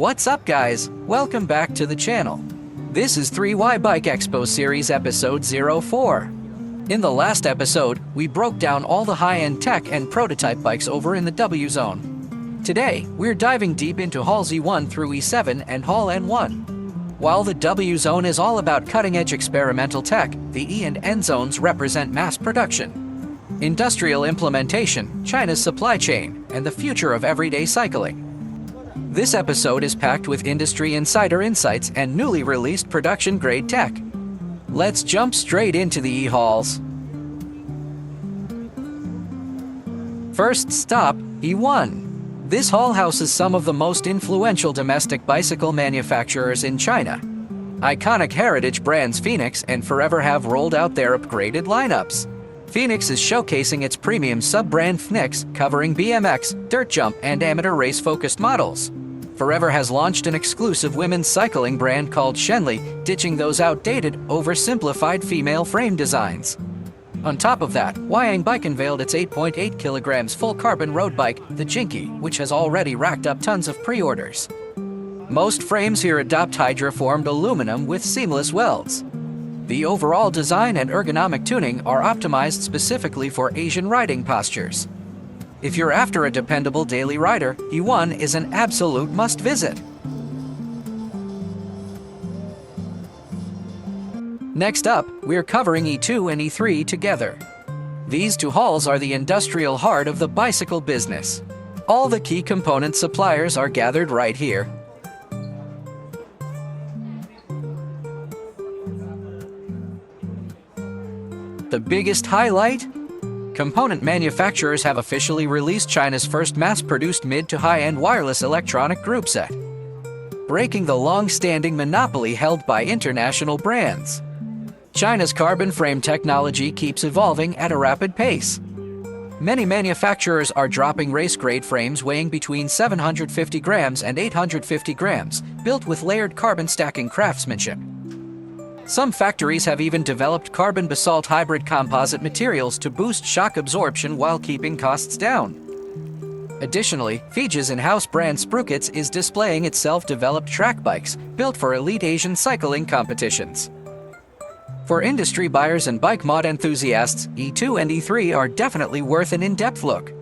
What's up guys? Welcome back to the channel. This is E1 Bike Expo Series Ep.04. In the last episode, we broke down all the high-end tech and prototype bikes over in the W Zone. Today, we're diving deep into halls E1 through E7 and hall N1. While the W Zone is all about cutting-edge experimental tech, the E and N zones represent mass production, industrial implementation, China's supply chain, and the future of everyday cycling. This episode is packed with industry insider insights and newly released production-grade tech. Let's jump straight into the E-halls. First stop, E1. This hall houses some of the most influential domestic bicycle manufacturers in China. Iconic heritage brands Phoenix and Forever have rolled out their upgraded lineups. Phoenix is showcasing its premium sub-brand Phoenix, covering BMX, dirt jump, and amateur race-focused models. Forever has launched an exclusive women's cycling brand called Shenli, ditching those outdated, oversimplified female frame designs. On top of that, Wyang Bike unveiled its 8.8 kilograms full carbon road bike, the Jinky, which has already racked up tons of pre-orders. Most frames here adopt Hydra-formed aluminum with seamless welds. The overall design and ergonomic tuning are optimized specifically for Asian riding postures. If you're after a dependable daily rider, E1 is an absolute must-visit. Next up, we're covering E2 and E3 together. These two halls are the industrial heart of the bicycle business. All the key component suppliers are gathered right here. The biggest highlight? Component manufacturers have officially released China's first mass-produced mid to high-end wireless electronic group set, breaking the long-standing monopoly held by international brands. China's carbon frame technology keeps evolving at a rapid pace. Many manufacturers are dropping race-grade frames weighing between 750 grams and 850 grams, built with layered carbon stacking craftsmanship. Some factories have even developed carbon basalt hybrid composite materials to boost shock absorption while keeping costs down. Additionally, Fiji's in-house brand Sprookits is displaying its self-developed track bikes, built for elite Asian cycling competitions. For industry buyers and bike mod enthusiasts, E2 and E3 are definitely worth an in-depth look.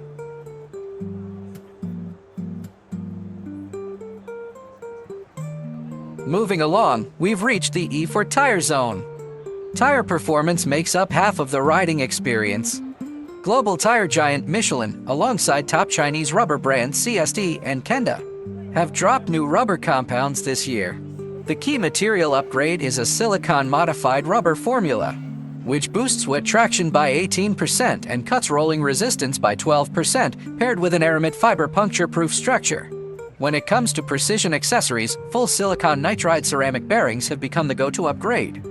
Moving along, we've reached the E4 tire zone. Tire performance makes up half of the riding experience. Global tire giant Michelin, alongside top Chinese rubber brands CSD and Kenda, have dropped new rubber compounds this year. The key material upgrade is a silicon-modified rubber formula, which boosts wet traction by 18% and cuts rolling resistance by 12%, paired with an aramid fiber puncture-proof structure. When it comes to precision accessories, full silicon nitride ceramic bearings have become the go-to upgrade.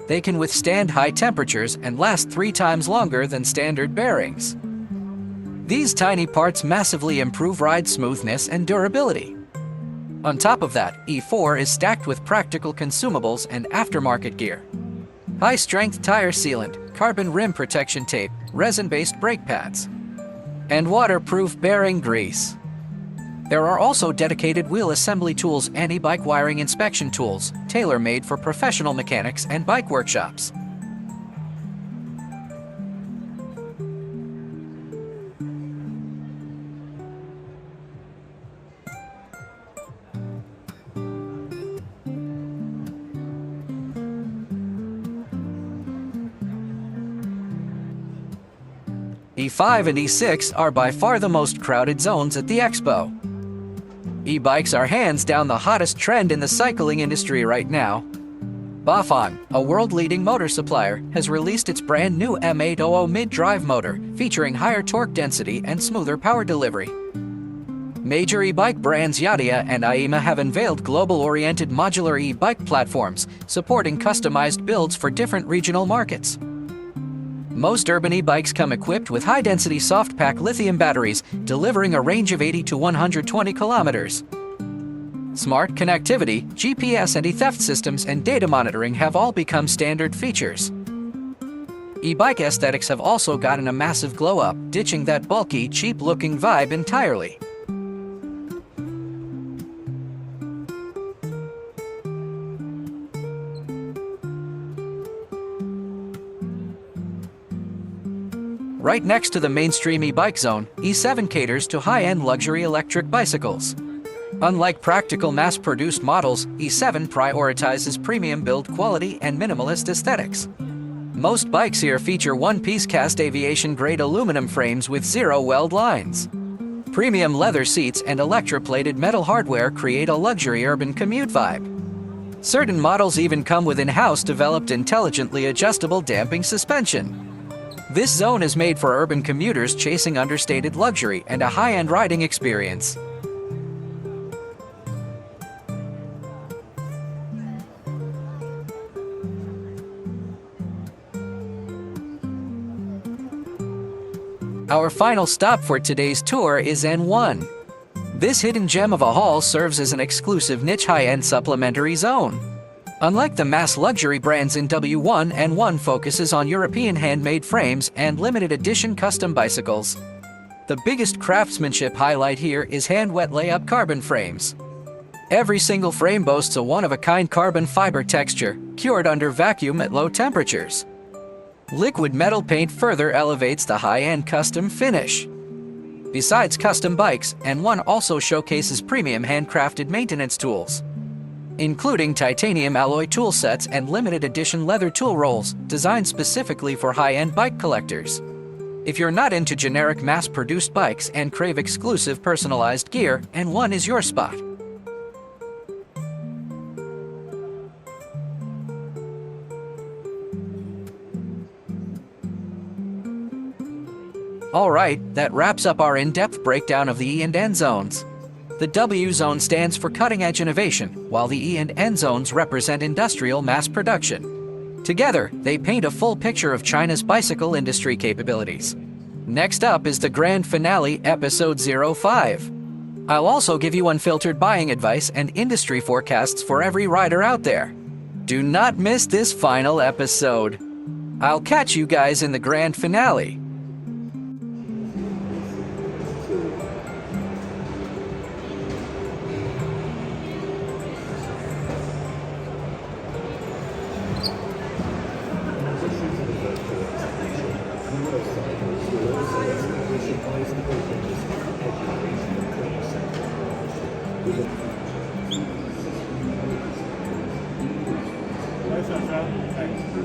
They can withstand high temperatures and last 3 times longer than standard bearings. These tiny parts massively improve ride smoothness and durability. On top of that, E4 is stacked with practical consumables and aftermarket gear. High-strength tire sealant, carbon rim protection tape, resin-based brake pads, and waterproof bearing grease. There are also dedicated wheel assembly tools and e-bike wiring inspection tools, tailor-made for professional mechanics and bike workshops. E5 and E6 are by far the most crowded zones at the expo. E-bikes are hands down the hottest trend in the cycling industry right now. Bafang, a world-leading motor supplier, has released its brand new M800 mid-drive motor, featuring higher torque density and smoother power delivery. Major e-bike brands Yadia and Aima have unveiled global-oriented modular e-bike platforms, supporting customized builds for different regional markets. Most urban e-bikes come equipped with high-density soft-pack lithium batteries, delivering a range of 80 to 120 kilometers. Smart connectivity, GPS anti-theft systems, and data monitoring have all become standard features. E-bike aesthetics have also gotten a massive glow-up, ditching that bulky, cheap-looking vibe entirely. Right next to the mainstream e-bike zone, E7 caters to high-end luxury electric bicycles. Unlike practical mass-produced models, E7 prioritizes premium build quality and minimalist aesthetics. Most bikes here feature one-piece cast aviation-grade aluminum frames with zero weld lines. Premium leather seats and electroplated metal hardware create a luxury urban commute vibe. Certain models even come with in-house developed intelligently adjustable damping suspension. This zone is made for urban commuters chasing understated luxury and a high-end riding experience. Our final stop for today's tour is N1. This hidden gem of a hall serves as an exclusive niche high-end supplementary zone. Unlike the mass luxury brands in W1, N1 focuses on European handmade frames and limited edition custom bicycles. The biggest craftsmanship highlight here is hand-wet layup carbon frames. Every single frame boasts a one-of-a-kind carbon fiber texture, cured under vacuum at low temperatures. Liquid metal paint further elevates the high-end custom finish. Besides custom bikes, N1 also showcases premium handcrafted maintenance tools, including titanium alloy tool sets and limited edition leather tool rolls designed specifically for high-end bike collectors. If you're not into generic mass-produced bikes and crave exclusive personalized gear, N1 is your spot. Alright, that wraps up our in-depth breakdown of the E and N zones. The W zone stands for cutting-edge innovation, while the E and N zones represent industrial mass production. Together, they paint a full picture of China's bicycle industry capabilities. Next up is the grand finale, Episode 05. I'll also give you unfiltered buying advice and industry forecasts for every rider out there. Do not miss this final episode. I'll catch you guys in the grand finale. Thanks.